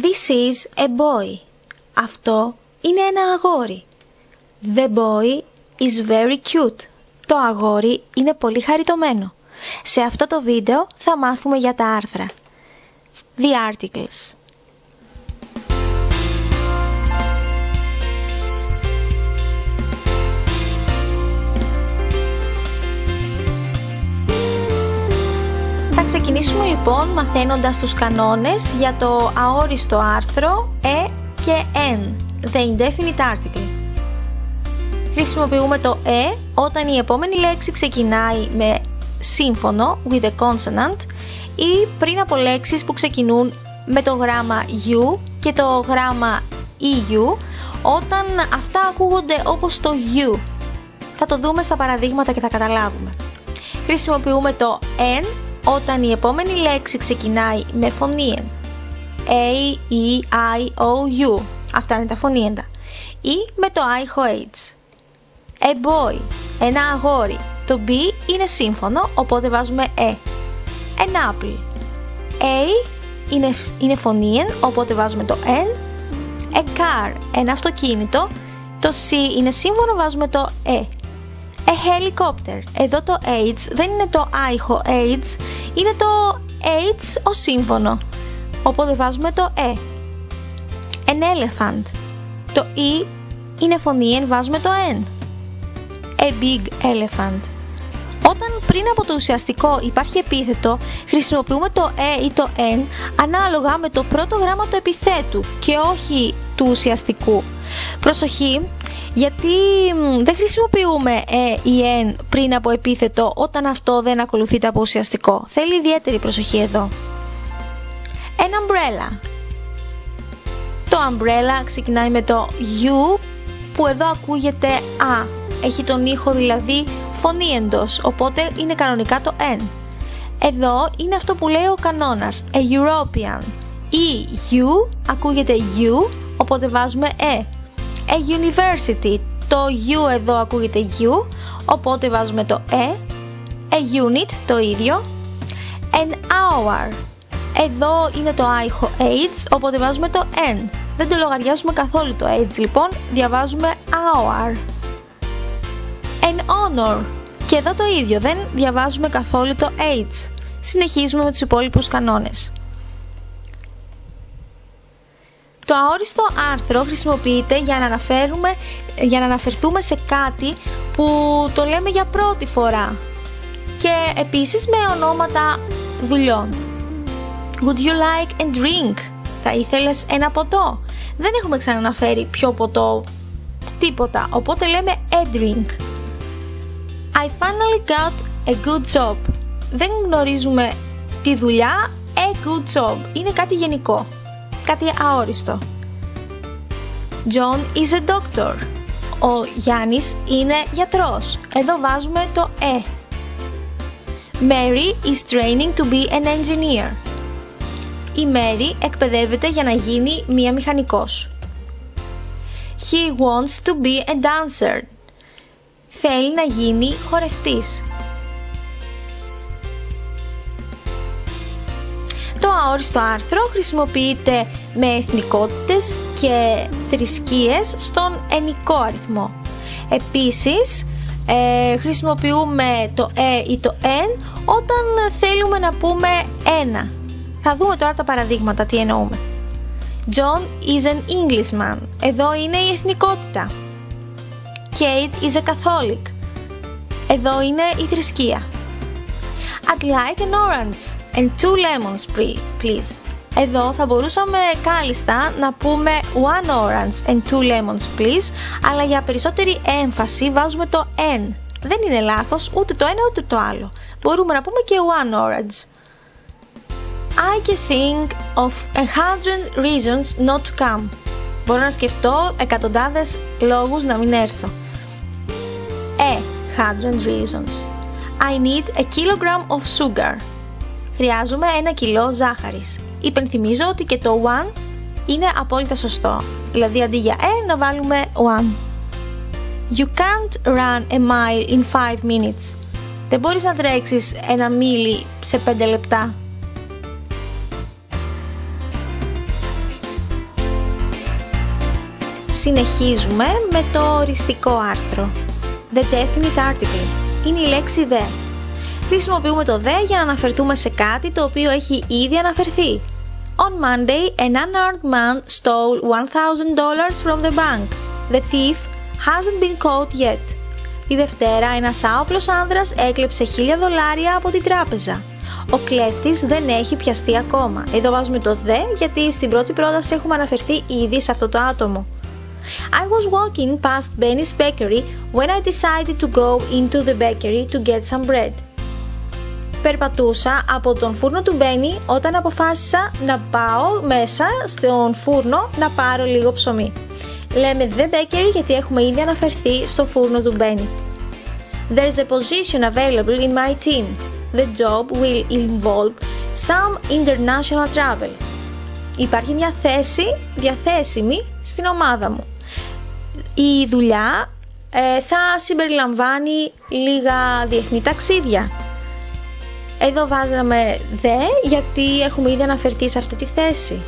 This is a boy. Αυτό είναι ένα αγόρι. The boy is very cute. Το αγόρι είναι πολύ χαριτωμένο. Σε αυτό το βίντεο θα μάθουμε για τα άρθρα. The articles. Θα ξεκινήσουμε λοιπόν μαθαίνοντας τους κανόνες για το αόριστο άρθρο e και n, the indefinite article. Χρησιμοποιούμε το e όταν η επόμενη λέξη ξεκινάει με σύμφωνο with a consonant ή πριν από λέξεις που ξεκινούν με το γράμμα u και το γράμμα eu, όταν αυτά ακούγονται όπως το u. Θα το δούμε στα παραδείγματα και θα καταλάβουμε. Χρησιμοποιούμε το n όταν η επόμενη λέξη ξεκινάει με φωνήεν. A, E, I, O, U. Αυτά είναι τα φωνήεντα. Ή με το άϊχο H. A boy. Ένα αγόρι. Το B είναι σύμφωνο, οπότε βάζουμε E. An apple. A είναι φωνήεν, οπότε βάζουμε το N. A car. Ένα αυτοκίνητο. Το C είναι σύμφωνο, βάζουμε το E. A helicopter. Εδώ το H δεν είναι το άϊχο H, είναι το H ως σύμφωνο, οπότε βάζουμε το E. An elephant. Το E είναι φωνήεν, βάζουμε το N. A big elephant. Όταν πριν από το ουσιαστικό υπάρχει επίθετο, χρησιμοποιούμε το E ή το N ανάλογα με το πρώτο γράμμα του επιθέτου και όχι του ουσιαστικού. Προσοχή, γιατί δεν χρησιμοποιούμε e ή n πριν από επίθετο όταν αυτό δεν ακολουθείται από ουσιαστικό. Θέλει ιδιαίτερη προσοχή εδώ. An umbrella. Το umbrella ξεκινάει με το u που εδώ ακούγεται α. Έχει τον ήχο δηλαδή φωνήεντος, οπότε είναι κανονικά το n. Εδώ είναι αυτό που λέει ο κανόνας, a European. Η u ακούγεται u, οπότε βάζουμε e. A university. Το U εδώ ακούγεται U, οπότε βάζουμε το E. A unit, το ίδιο. An hour. Εδώ είναι το άϊχο H, οπότε βάζουμε το N. Δεν το λογαριάζουμε καθόλου το H, λοιπόν, διαβάζουμε hour. An honor. Και εδώ το ίδιο, δεν διαβάζουμε καθόλου το H. Συνεχίζουμε με τους υπόλοιπους κανόνες. Το αόριστο άρθρο χρησιμοποιείται για να αναφερθούμε σε κάτι που το λέμε για πρώτη φορά και επίσης με ονόματα δουλειών. Would you like a drink? Θα ήθελες ένα ποτό? Δεν έχουμε ξαναναφέρει ποιο ποτό, τίποτα, οπότε λέμε a drink. I finally got a good job. Δεν γνωρίζουμε τη δουλειά, a good job. Είναι κάτι γενικό. Κάτι αόριστο. John is a doctor. Ο Γιάννης είναι γιατρός. Εδώ βάζουμε το E. Mary is training to be an engineer. Η Mary εκπαιδεύεται για να γίνει μία μηχανικός. He wants to be a dancer. Θέλει να γίνει χορευτής. Το αόριστο άρθρο χρησιμοποιείται με εθνικότητες και θρησκείες στον ενικό αριθμό. Επίσης, χρησιμοποιούμε το e ή το n όταν θέλουμε να πούμε ένα. Θα δούμε τώρα τα παραδείγματα τι εννοούμε. John is an Englishman. Εδώ είναι η εθνικότητα. Kate is a Catholic. Εδώ είναι η θρησκεία. I'd like an orange and 2 lemons, please. Εδώ θα μπορούσαμε κάλλιστα να πούμε one orange and 2 lemons, please, αλλά για περισσότερη έμφαση βάζουμε το n. Δεν είναι λάθος ούτε το ένα ούτε το άλλο. Μπορούμε να πούμε και one orange. I can think of 100 reasons not to come. Μπορώ να σκεφτώ εκατοντάδες λόγους να μην έρθω. 100 reasons. I need a kilogram of sugar. Χρειάζομαι 1 κιλό ζάχαρης. Υπενθυμίζω ότι και το one είναι απόλυτα σωστό. Δηλαδή αντί για να βάλουμε one. You can't run a mile in 5 minutes. Δεν μπορείς να τρέξεις 1 μίλι σε 5 λεπτά. Συνεχίζουμε με το οριστικό άρθρο. The definite article. Είναι η λέξη the. Χρησιμοποιούμε το the για να αναφερθούμε σε κάτι το οποίο έχει ήδη αναφερθεί. On Monday, an unarmed man stole $1,000 from the bank. The thief hasn't been caught yet. Τη Δευτέρα, ένας άοπλος άνδρας έκλεψε $1,000 από την τράπεζα. Ο κλέφτης δεν έχει πιαστεί ακόμα. Εδώ βάζουμε το the γιατί στην πρώτη πρόταση έχουμε αναφερθεί ήδη σε αυτό το άτομο. I was walking past Benny's bakery when I decided to go into the bakery to get some bread. Περπατούσα από τον φούρνο του Μπένι όταν αποφάσισα να πάω μέσα στον φούρνο να πάρω λίγο ψωμί. Λέμε the bakery γιατί έχουμε ήδη αναφερθεί στο φούρνο του Μπένι. There's a position available in my team. The job will involve some international travel. Υπάρχει μια θέση διαθέσιμη στην ομάδα μου. Η δουλειά θα συμπεριλαμβάνει λίγα διεθνή ταξίδια. Εδώ βάζαμε the γιατί έχουμε ήδη αναφερθεί σε αυτή τη θέση.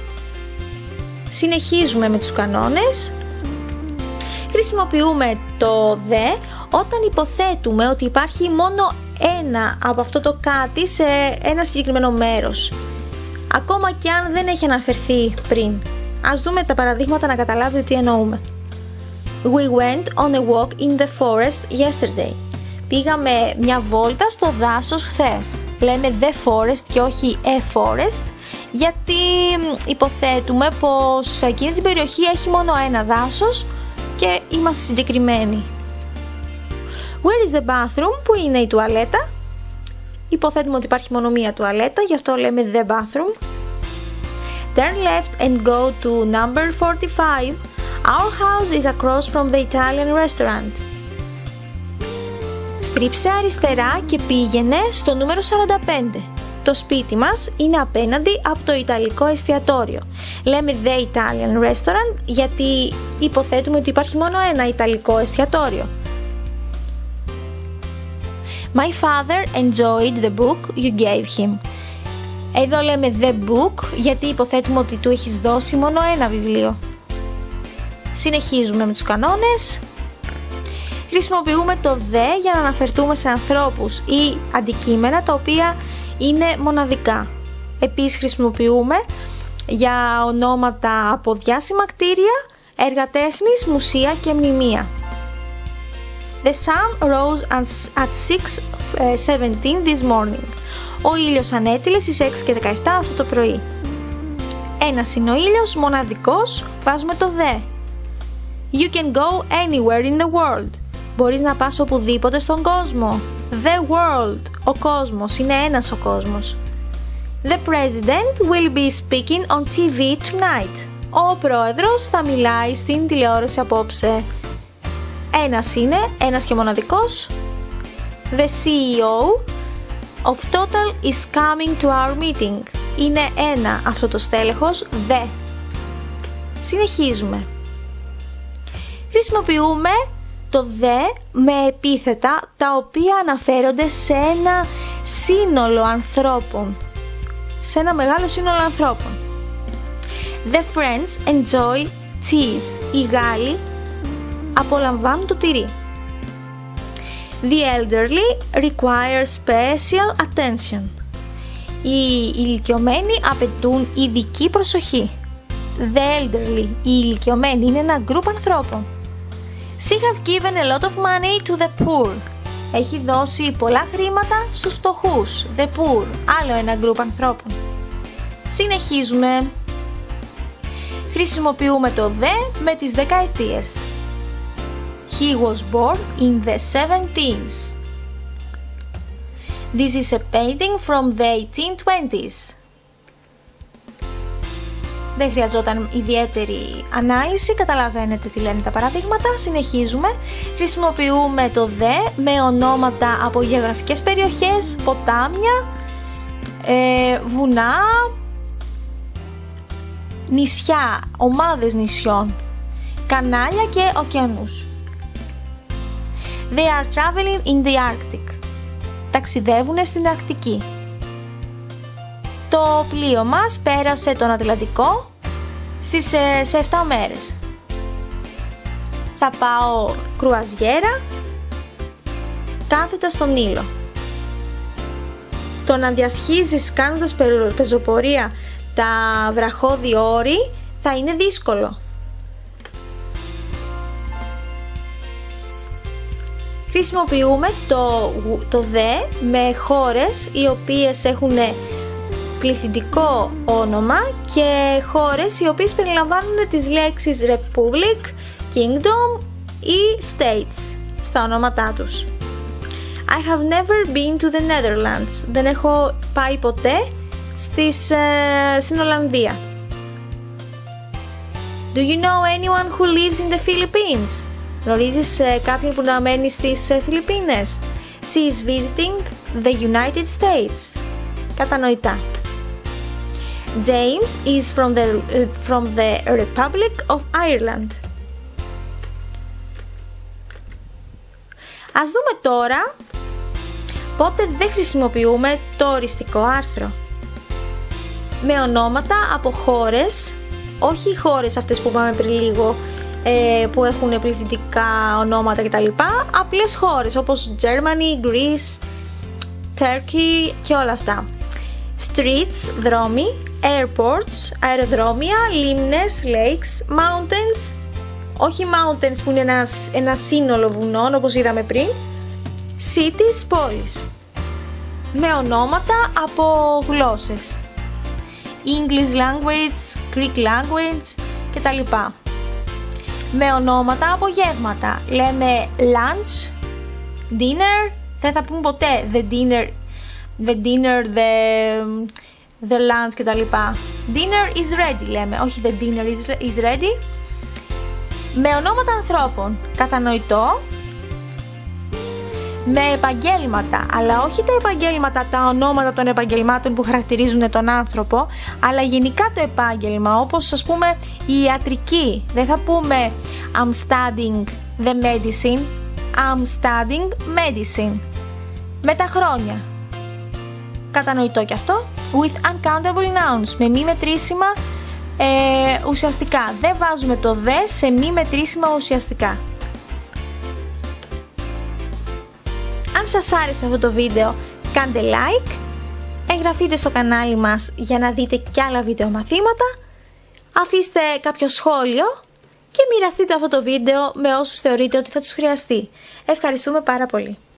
Συνεχίζουμε με τους κανόνες. Χρησιμοποιούμε το the όταν υποθέτουμε ότι υπάρχει μόνο ένα από αυτό το κάτι σε ένα συγκεκριμένο μέρος. Ακόμα και αν δεν έχει αναφερθεί πριν. Ας δούμε τα παραδείγματα να καταλάβετε τι εννοούμε. We went on a walk in the forest yesterday. Πήγαμε μια βόλτα στο δάσος χθες. Λέμε the forest και όχι a forest γιατί υποθέτουμε πως σε εκείνη την περιοχή έχει μόνο ένα δάσος και είμαστε συγκεκριμένοι. Where is the bathroom? Πού είναι η τουαλέτα? Υποθέτουμε ότι υπάρχει μόνο μία τουαλέτα, γι' αυτό λέμε the bathroom. Turn left and go to number 45. Our house is across from the Italian restaurant. Στρίψε αριστερά και πήγαινε στο νούμερο 45. Το σπίτι μας είναι απέναντι από το Ιταλικό εστιατόριο. Λέμε the Italian restaurant γιατί υποθέτουμε ότι υπάρχει μόνο ένα Ιταλικό εστιατόριο. My father enjoyed the book you gave him. Εδώ λέμε the book γιατί υποθέτουμε ότι του έχεις δώσει μόνο ένα βιβλίο. Συνεχίζουμε με τους κανόνες. Χρησιμοποιούμε το the για να αναφερθούμε σε ανθρώπους ή αντικείμενα τα οποία είναι μοναδικά. Επίσης χρησιμοποιούμε για ονόματα από διάσημα κτίρια, έργα τέχνης, μουσεία και μνημεία. The sun rose at 6:17 this morning. Ο ήλιος ανέτειλε στις 6:17 αυτό το πρωί. Ένας είναι ο ήλιος, μοναδικός, βάζουμε το the. You can go anywhere in the world. Μπορείς να πας οπουδήποτε στον κόσμο. The world. Ο κόσμος. Είναι ένας ο κόσμος. The president will be speaking on TV tonight. Ο πρόεδρος θα μιλάει στην τηλεόραση απόψε. Ένας είναι, ένας και μοναδικός. The CEO of Total is coming to our meeting. Είναι ένα αυτό το στέλεχος, the. Συνεχίζουμε. Χρησιμοποιούμε το the με επίθετα τα οποία αναφέρονται σε ένα σύνολο ανθρώπων. Σε ένα μεγάλο σύνολο ανθρώπων. The French enjoy cheese. Οι Γάλλοι απολαμβάνουν το τυρί. The elderly require special attention. Οι ηλικιωμένοι απαιτούν ειδική προσοχή. The elderly, οι ηλικιωμένοι, είναι ένα group ανθρώπων. She has given a lot of money to the poor. Έχει δώσει πολλά χρήματα στους φτωχούς. The poor, άλλο ένα group ανθρώπων. Συνεχίζουμε. Χρησιμοποιούμε το the με τις δεκαετίες. He was born in the 17th. This is a painting from the 1820s. Δεν χρειαζόταν ιδιαίτερη ανάλυση, καταλαβαίνετε τι λένε τα παραδείγματα. Συνεχίζουμε. Χρησιμοποιούμε το the με ονόματα από γεωγραφικές περιοχές, ποτάμια, βουνά, νησιά, ομάδες νησιών, κανάλια και ωκεανούς. They are traveling in the Arctic. Ταξιδεύουν στην Αρκτική. Το πλοίο μας πέρασε τον Ατλαντικό σε 7 μέρες. θα πάω κρουαζιέρα κάθετα στον ήλο. Το να διασχίζεις κάνοντας πεζοπορία τα βραχώδη όρη θα είναι δύσκολο. Χρησιμοποιούμε το δε με χώρες οι οποίες έχουν πληθυντικό όνομα και χώρες οι οποίες περιλαμβάνουν τις λέξεις Republic, Kingdom ή States στα ονόματά τους. I have never been to the Netherlands. Δεν έχω πάει ποτέ στην Ολλανδία. Do you know anyone who lives in the Philippines? Γνωρίζεις κάποιον που να μένει στις Φιλιππίνες? She is visiting the United States. Κατανοητά. James is from the Republic of Ireland. Ας δούμε τώρα πότε δεν χρησιμοποιούμε το οριστικό άρθρο. Με ονόματα από χώρες, όχι οι χώρες αυτές που είπαμε πριν λίγο, που έχουν πληθυντικά ονόματα κτλ. Απλές χώρες όπως Germany, Greece, Turkey και όλα αυτά. Streets, δρόμοι, airports, αεροδρόμια, λίμνες, lakes, mountains, όχι mountains που είναι ένα σύνολο βουνών όπως είδαμε πριν, cities, πόλεις. Με ονόματα από γλώσσες, English language, Greek language κτλ. Με ονόματα από γεύματα, λέμε lunch, dinner, δεν θα πούμε ποτέ the dinner, the lunch κτλ. Dinner is ready λέμε, όχι the dinner is ready. Με ονόματα ανθρώπων, κατανοητό. Με επαγγέλματα, αλλά όχι τα επαγγέλματα, τα ονόματα των επαγγελμάτων που χαρακτηρίζουν τον άνθρωπο, αλλά γενικά το επάγγελμα, όπως ας πούμε η ιατρική. Δεν θα πούμε I'm studying the medicine, I'm studying medicine. Με τα χρόνια. Κατανοητό και αυτό. With uncountable nouns, με μη μετρήσιμα ουσιαστικά. Δεν βάζουμε το δε σε μη μετρήσιμα ουσιαστικά. Αν σας άρεσε αυτό το βίντεο, κάντε like, εγγραφείτε στο κανάλι μας για να δείτε κι άλλα βίντεο μαθήματα, αφήστε κάποιο σχόλιο και μοιραστείτε αυτό το βίντεο με όσους θεωρείτε ότι θα τους χρειαστεί. Ευχαριστούμε πάρα πολύ.